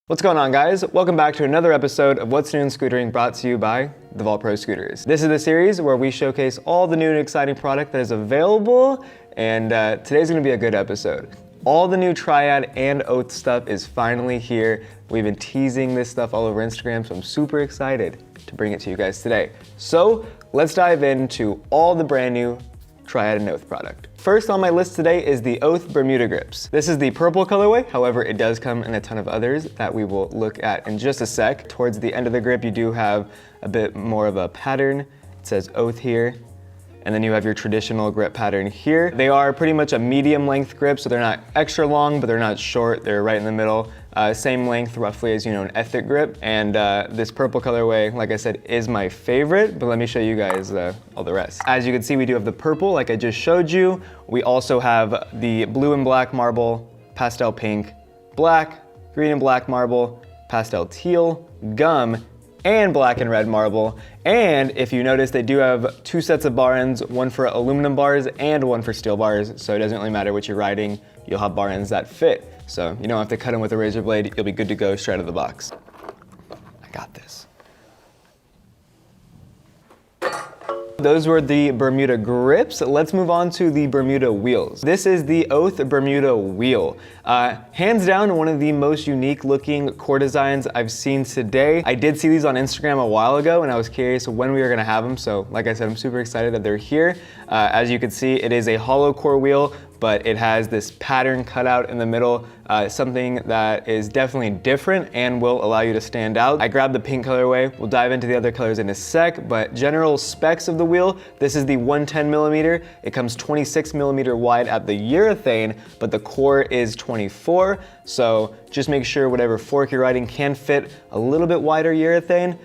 What's going on, guys? Welcome back to another episode of What's New in Scootering, brought to you by TheVaultProScooters. This is the series where we showcase all the new and exciting product that is available, and today's gonna be a good episode. All the new Triad and Oath stuff is finally here. We've been teasing this stuff all over Instagram, so I'm super excited to bring it to you guys today. So let's dive into all the brand new Triad and Oath product. First on my list today is the Oath Bermuda Grips. This is the purple colorway, however, it does come in a ton of others that we will look at in just a sec. Towards the end of the grip, you do have a bit more of a pattern. It says Oath here, and then you have your traditional grip pattern here. They are pretty much a medium length grip, so they're not extra long, but they're not short, they're right in the middle. Same length roughly as, an Ethic grip. And this purple colorway, like I said, is my favorite, but let me show you guys all the rest. As you can see, we do have the purple, like I just showed you. We also have the blue and black marble, pastel pink, black, green and black marble, pastel teal, gum, and black and red marble. And if you notice, they do have two sets of bar ends, one for aluminum bars and one for steel bars. So it doesn't really matter what you're riding, you'll have bar ends that fit. So you don't have to cut them with a razor blade, you'll be good to go straight out of the box. I got this. Those were the Bermuda Grips. Let's move on to the Bermuda Wheels. This is the Oath Bermuda Wheel. Hands down, one of the most unique looking core designs I've seen today. I did see these on Instagram a while ago and I was curious when we were gonna have them. So like I said, I'm super excited that they're here. As you can see, it is a hollow core wheel, but it has this pattern cut out in the middle, something that is definitely different and will allow you to stand out. I grabbed the pink colorway. We'll dive into the other colors in a sec, but general specs of the wheel, this is the 110 millimeter. It comes 26 millimeter wide at the urethane, but the core is 24. So just make sure whatever fork you're riding can fit a little bit wider urethane.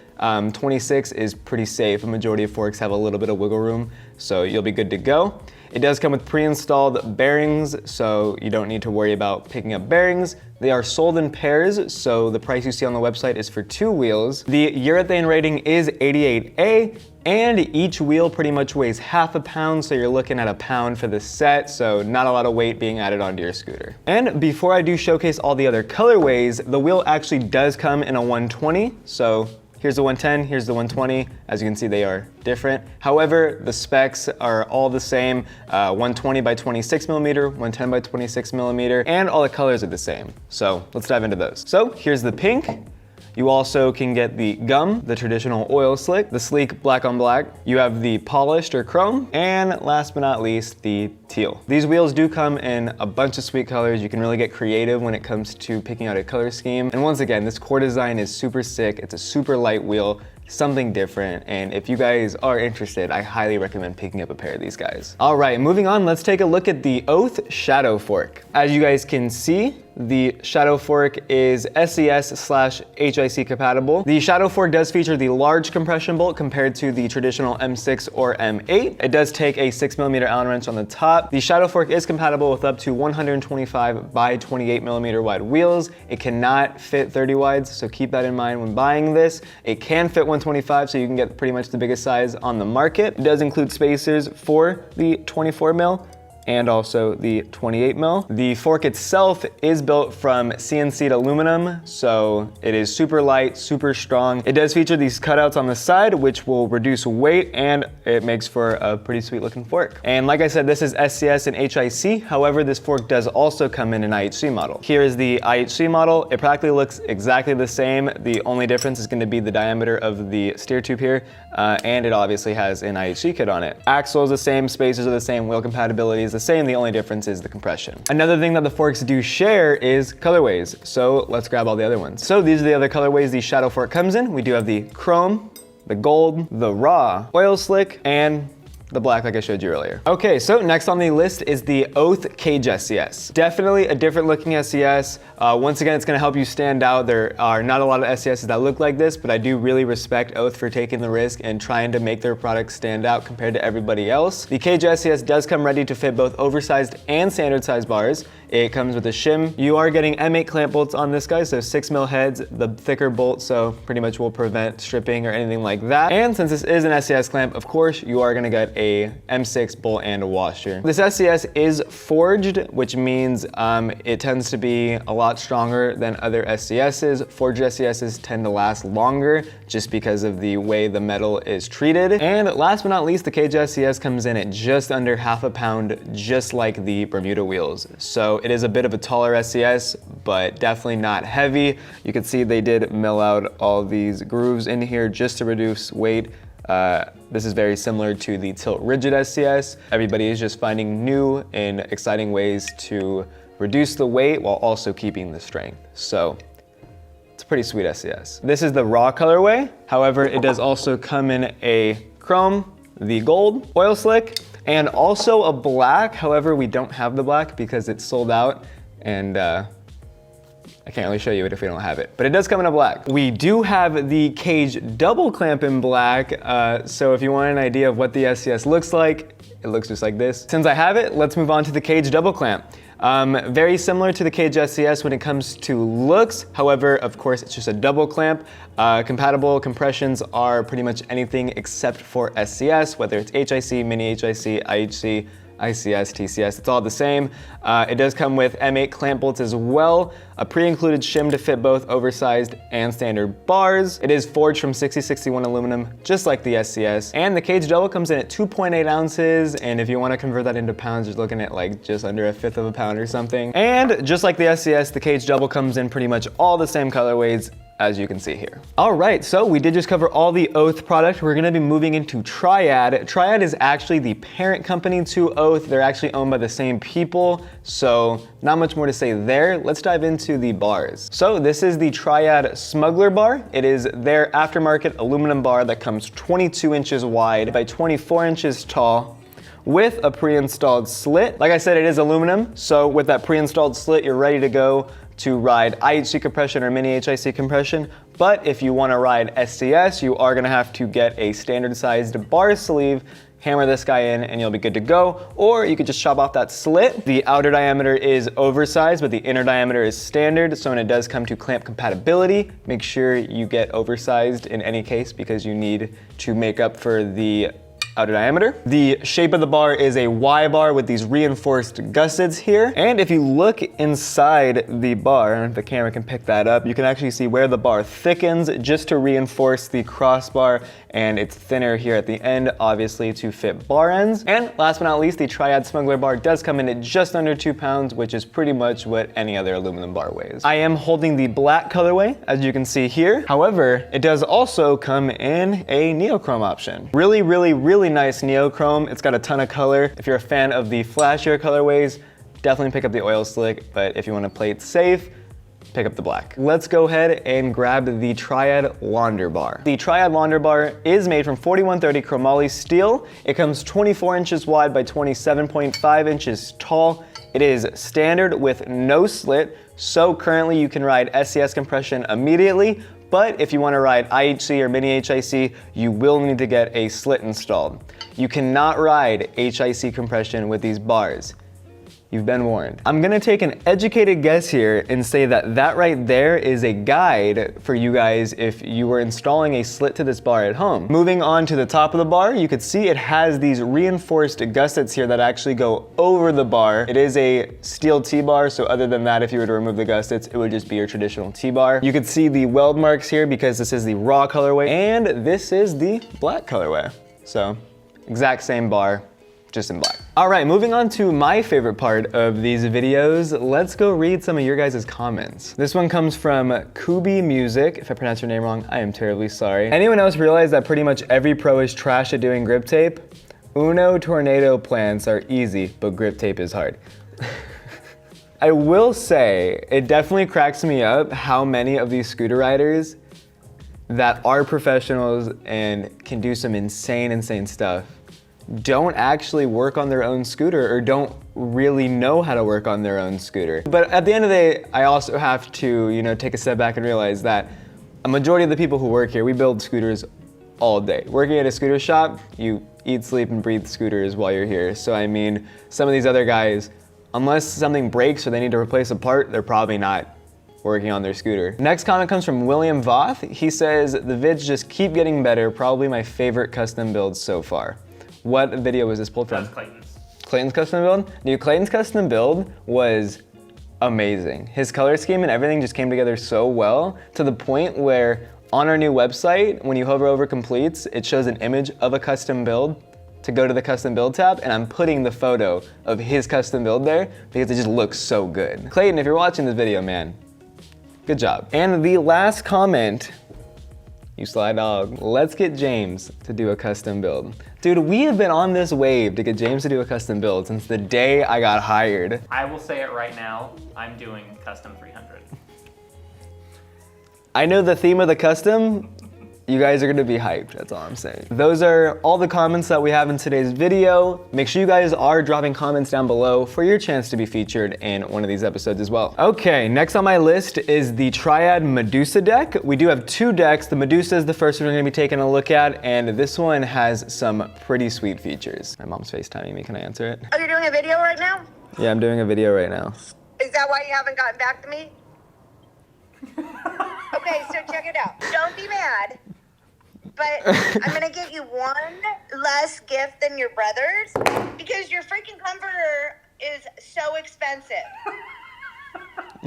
26 is pretty safe. A majority of forks have a little bit of wiggle room, so you'll be good to go. It does come with pre-installed bearings, so you don't need to worry about picking up bearings. They are sold in pairs, so the price you see on the website is for 2 wheels. The urethane rating is 88A, and each wheel pretty much weighs half a pound, so you're looking at a pound for the set, so not a lot of weight being added onto your scooter. And before I do showcase all the other colorways, the wheel actually does come in a 120, so here's the 110, here's the 120. As you can see, they are different. However, the specs are all the same. 120 by 26 millimeter, 110 by 26 millimeter, and all the colors are the same. So let's dive into those. So here's the pink. You also can get the gum, the traditional oil slick, the sleek black on black. You have the polished or chrome, and last but not least, the teal. These wheels do come in a bunch of sweet colors. You can really get creative when it comes to picking out a color scheme. And once again, this core design is super sick. It's a super light wheel, something different. And if you guys are interested, I highly recommend picking up a pair of these guys. All right, moving on, let's take a look at the Oath Shadow Fork. As you guys can see, the Shadow Fork is SCS/HIC compatible. The Shadow Fork does feature the large compression bolt compared to the traditional M6 or M8. It does take a 6 millimeter Allen wrench on the top. The Shadow Fork is compatible with up to 125 by 28 millimeter wide wheels. It cannot fit 30 wides, so keep that in mind when buying this. It can fit 125, so you can get pretty much the biggest size on the market. It does include spacers for the 24 mil and also the 28 mil. The fork itself is built from CNC'd aluminum, so it is super light, super strong. It does feature these cutouts on the side, which will reduce weight, and it makes for a pretty sweet looking fork. And like I said, this is SCS and HIC. However, this fork does also come in an IHC model. Here is the IHC model. It practically looks exactly the same. The only difference is going to be the diameter of the steer tube here, and it obviously has an IHC kit on it. Axle is the same, spacers are the same, wheel compatibility is the same. The only difference is the compression. Another thing that the forks do share is colorways. So let's grab all the other ones. So these are the other colorways the Shadow Fork comes in. We do have the chrome, the gold, the raw, oil slick, and the black like I showed you earlier. Okay, so next on the list is the Oath Cage SCS. Definitely a different looking SCS. Once again, it's gonna help you stand out. There are not a lot of SCSs that look like this, but I do really respect Oath for taking the risk and trying to make their product stand out compared to everybody else. The Cage SCS does come ready to fit both oversized and standard size bars. It comes with a shim. You are getting M8 clamp bolts on this guy, so 6 mil heads, the thicker bolt, so pretty much will prevent stripping or anything like that. And since this is an SCS clamp, of course, you are gonna get a M6 bolt and a washer. This SCS is forged, which means it tends to be a lot stronger than other SCSs. Forged SCSs tend to last longer just because of the way the metal is treated. And last but not least, the cage SCS comes in at just under half a pound, just like the Bermuda Wheels. So it is a bit of a taller SCS, but definitely not heavy. You can see they did mill out all these grooves in here just to reduce weight. This is very similar to the tilt rigid SCS. Everybody is just finding new and exciting ways to reduce the weight while also keeping the strength. So it's a pretty sweet SCS. This is the raw colorway. However, it does also come in a chrome, the gold, oil slick, and also a black. However, we don't have the black because it's sold out, and I can't really show you it if we don't have it, but it does come in a black. We do have the cage double clamp in black, so if you want an idea of what the SCS looks like, it looks just like this. Since I have it, let's move on to the cage double clamp. Very similar to the cage SCS when it comes to looks. However, of course, it's just a double clamp. Compatible compressions are pretty much anything except for SCS, whether it's HIC, mini HIC, IHC, ICS, TCS, it's all the same. It does come with M8 clamp bolts as well, a pre-included shim to fit both oversized and standard bars. It is forged from 6061 aluminum, just like the SCS. And the cage double comes in at 2.8 ounces, and if you want to convert that into pounds, you're looking at like just under a fifth of a pound or something. And just like the SCS, the cage double comes in pretty much all the same colorways, as you can see here. All right, so we did just cover all the Oath product. We're gonna be moving into Triad. Triad is actually the parent company to Oath. They're actually owned by the same people, so not much more to say there. Let's dive into the bars. So this is the Triad Smuggler bar. It is their aftermarket aluminum bar that comes 22 inches wide by 24 inches tall, with a pre-installed slit. Like I said, it is aluminum, so with that pre-installed slit, you're ready to go to ride IHC compression or mini HIC compression. But if you want to ride SCS, you are going to have to get a standard sized bar sleeve, hammer this guy in, and you'll be good to go. Or you could just chop off that slit. The outer diameter is oversized, but the inner diameter is standard. So when it does come to clamp compatibility, make sure you get oversized in any case because you need to make up for the outer diameter. The shape of the bar is a Y bar with these reinforced gussets here. And if you look inside the bar, I don't know if the camera can pick that up, you can actually see where the bar thickens just to reinforce the crossbar, and it's thinner here at the end, obviously to fit bar ends. And last but not least, the Triad Smuggler bar does come in at just under 2 pounds, which is pretty much what any other aluminum bar weighs. I am holding the black colorway, as you can see here. However, it does also come in a neochrome option. Really nice neochrome. It's got a ton of color. If you're a fan of the flashier colorways, definitely pick up the oil slick, but if you want to play it safe, pick up the black. Let's go ahead and grab the Triad Launder Bar. The Triad Launder Bar is made from 4130 chromoly steel. It comes 24 inches wide by 27.5 inches tall. It is standard with no slit, so currently you can ride SCS compression immediately, but if you want to ride IHC or mini HIC, you will need to get a slit installed. You cannot ride HIC compression with these bars. You've been warned. I'm gonna take an educated guess here and say that that right there is a guide for you guys if you were installing a slit to this bar at home. Moving on to the top of the bar, you could see it has these reinforced gussets here that actually go over the bar. It is a steel T-bar, so other than that, if you were to remove the gussets, it would just be your traditional T-bar. You could see the weld marks here because this is the raw colorway and this is the black colorway. So exact same bar, just in black. All right, moving on to my favorite part of these videos, let's go read some of your guys' comments. This one comes from Kubi Music. If I pronounce your name wrong, I am terribly sorry. Anyone else realize that pretty much every pro is trash at doing grip tape? Uno tornado plants are easy, but grip tape is hard. I will say, it definitely cracks me up how many of these scooter riders that are professionals and can do some insane stuff don't actually work on their own scooter or don't really know how to work on their own scooter. But at the end of the day, I also have to, take a step back and realize that a majority of the people who work here, we build scooters all day. Working at a scooter shop, you eat, sleep, and breathe scooters while you're here. So I mean, some of these other guys, unless something breaks or they need to replace a part, they're probably not working on their scooter. Next comment comes from William Voth. He says, the vids just keep getting better, probably my favorite custom build so far. What video was this pulled from? That's Clayton's. Clayton's custom build? Dude, Clayton's custom build was amazing. His color scheme and everything just came together so well to the point where on our new website, when you hover over completes, it shows an image of a custom build to go to the custom build tab, and I'm putting the photo of his custom build there because it just looks so good. Clayton, if you're watching this video, man, good job. And the last comment, you sly dog, let's get James to do a custom build. Dude, we have been on this wave to get James to do a custom build since the day I got hired. I will say it right now, I'm doing custom 300. I know the theme of the custom. You guys are gonna be hyped, that's all I'm saying. Those are all the comments that we have in today's video. Make sure you guys are dropping comments down below for your chance to be featured in one of these episodes as well. Okay, next on my list is the Triad Medusa deck. We do have two decks. The Medusa is the first one we're gonna be taking a look at, and this one has some pretty sweet features. My mom's FaceTiming me, can I answer it? Oh, you're doing a video right now? Yeah, I'm doing a video right now. Is that why you haven't gotten back to me? Okay, so check it out. Don't be mad, but I'm gonna get you one less gift than your brother's because your freaking comforter is so expensive.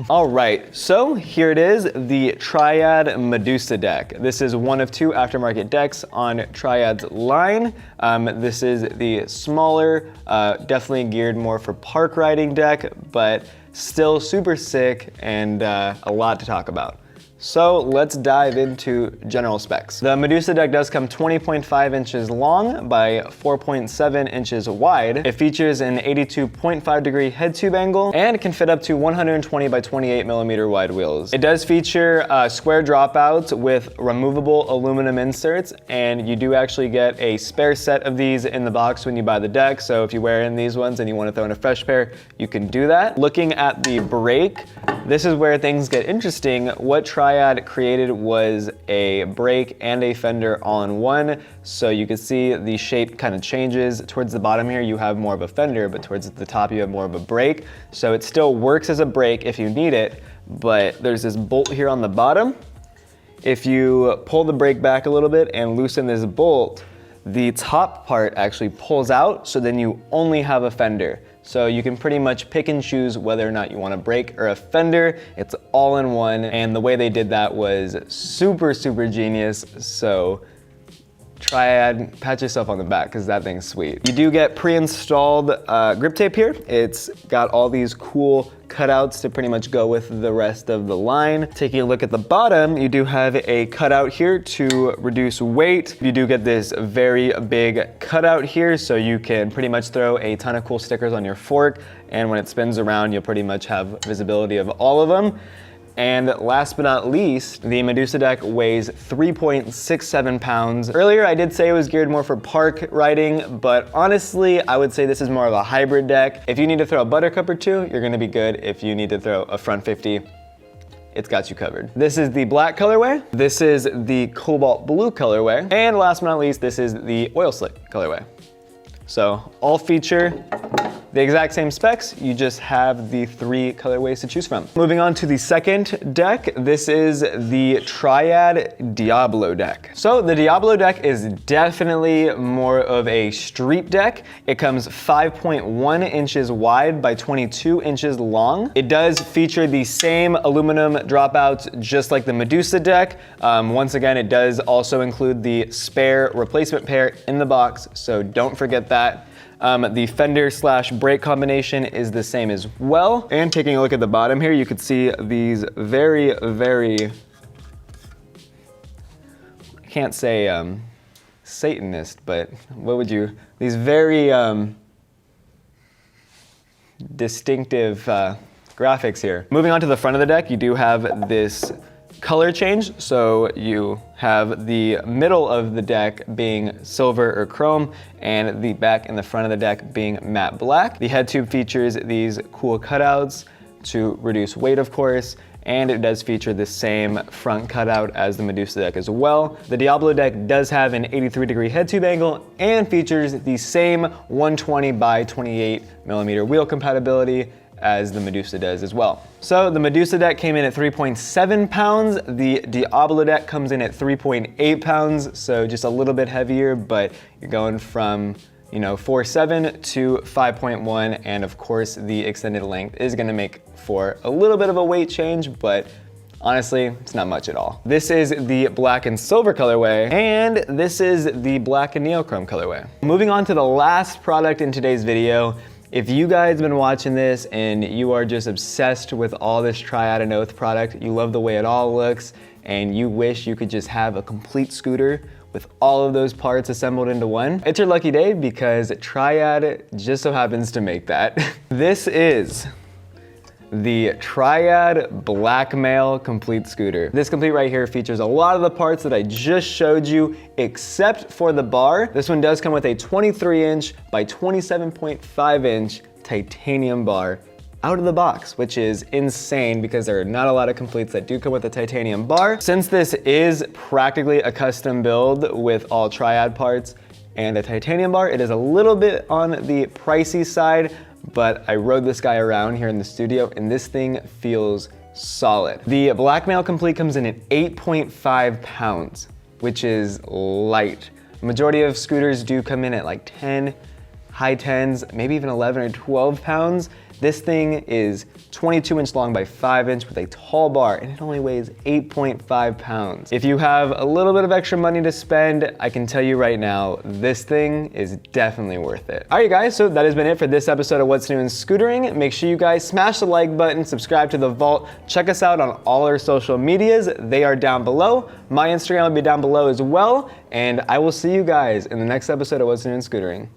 All right, so here it is, the Triad Medusa deck. This is one of two aftermarket decks on Triad's line. This is the smaller, definitely geared more for park riding deck, but still super sick and a lot to talk about. So let's dive into general specs. The Medusa deck does come 20.5 inches long by 4.7 inches wide. It features an 82.5 degree head tube angle and can fit up to 120 by 28 millimeter wide wheels. It does feature square dropouts with removable aluminum inserts, and you do actually get a spare set of these in the box when you buy the deck. So if you wear in these ones and you want to throw in a fresh pair, you can do that. Looking at the brake, this is where things get interesting. What Triad created was a brake and a fender all in one. So you can see the shape kind of changes. Towards the bottom here, you have more of a fender, but towards the top, you have more of a brake. So it still works as a brake if you need it, but there's this bolt here on the bottom. If you pull the brake back a little bit and loosen this bolt, the top part actually pulls out, so then you only have a fender. So you can pretty much pick and choose whether or not you want a brake or a fender. It's all in one, and the way they did that was super, super genius. So Triad, pat yourself on the back because that thing's sweet. You do get pre-installed grip tape here. It's got all these cool cutouts to pretty much go with the rest of the line. Taking a look at the bottom, you do have a cutout here to reduce weight. You do get this very big cutout here, so you can pretty much throw a ton of cool stickers on your fork, and when it spins around, you'll pretty much have visibility of all of them. And last but not least, the Medusa deck weighs 3.67 pounds. Earlier, I did say it was geared more for park riding, but honestly, I would say this is more of a hybrid deck. If you need to throw a buttercup or two, you're gonna be good. If you need to throw a front 50, it's got you covered. This is the black colorway. This is the cobalt blue colorway. And last but not least, this is the oil slick colorway. So all feature the exact same specs, you just have the three colorways to choose from. Moving on to the second deck, this is the Triad Diablo deck. So the Diablo deck is definitely more of a street deck. It comes 5.1 inches wide by 22 inches long. It does feature the same aluminum dropouts just like the Medusa deck. Once again, it does also include the spare replacement pair in the box, so don't forget that. The fender slash brake combination is the same as well. And taking a look at the bottom here, you can see these very, very, I can't say Satanist, but what would you, these very distinctive graphics here. Moving on to the front of the deck, you do have this color change. So you have the middle of the deck being silver or chrome and the back and the front of the deck being matte black. The head tube features these cool cutouts to reduce weight, of course, and it does feature the same front cutout as the Medusa deck as well. The Diablo deck does have an 83 degree head tube angle and features the same 120 by 28 millimeter wheel compatibility as the Medusa does as well. So the Medusa deck came in at 3.7 pounds. The Diablo deck comes in at 3.8 pounds, so just a little bit heavier, but you're going from you know, 4.7 to 5.1, and of course the extended length is gonna make for a little bit of a weight change, but honestly, it's not much at all. This is the black and silver colorway, and this is the black and neochrome colorway. Moving on to the last product in today's video. If you guys have been watching this and you are just obsessed with all this Triad and Oath product, you love the way it all looks, and you wish you could just have a complete scooter with all of those parts assembled into one, it's your lucky day because Triad just so happens to make that. This is the Triad Blackmail Complete Scooter. This Complete right here features a lot of the parts that I just showed you, except for the bar. This one does come with a 23-inch by 27.5-inch titanium bar out of the box, which is insane because there are not a lot of Completes that do come with a titanium bar. Since this is practically a custom build with all Triad parts and a titanium bar, it is a little bit on the pricey side, but I rode this guy around here in the studio and this thing feels solid. The Blackmail Complete comes in at 8.5 pounds, which is light. The majority of scooters do come in at like 10, high 10s, maybe even 11 or 12 pounds. This thing is 22-inch long by 5-inch with a tall bar, and it only weighs 8.5 pounds. If you have a little bit of extra money to spend, I can tell you right now, this thing is definitely worth it. All right, guys, so that has been it for this episode of What's New in Scootering. Make sure you guys smash the like button, subscribe to The Vault, check us out on all our social medias. They are down below. My Instagram will be down below as well, and I will see you guys in the next episode of What's New in Scootering.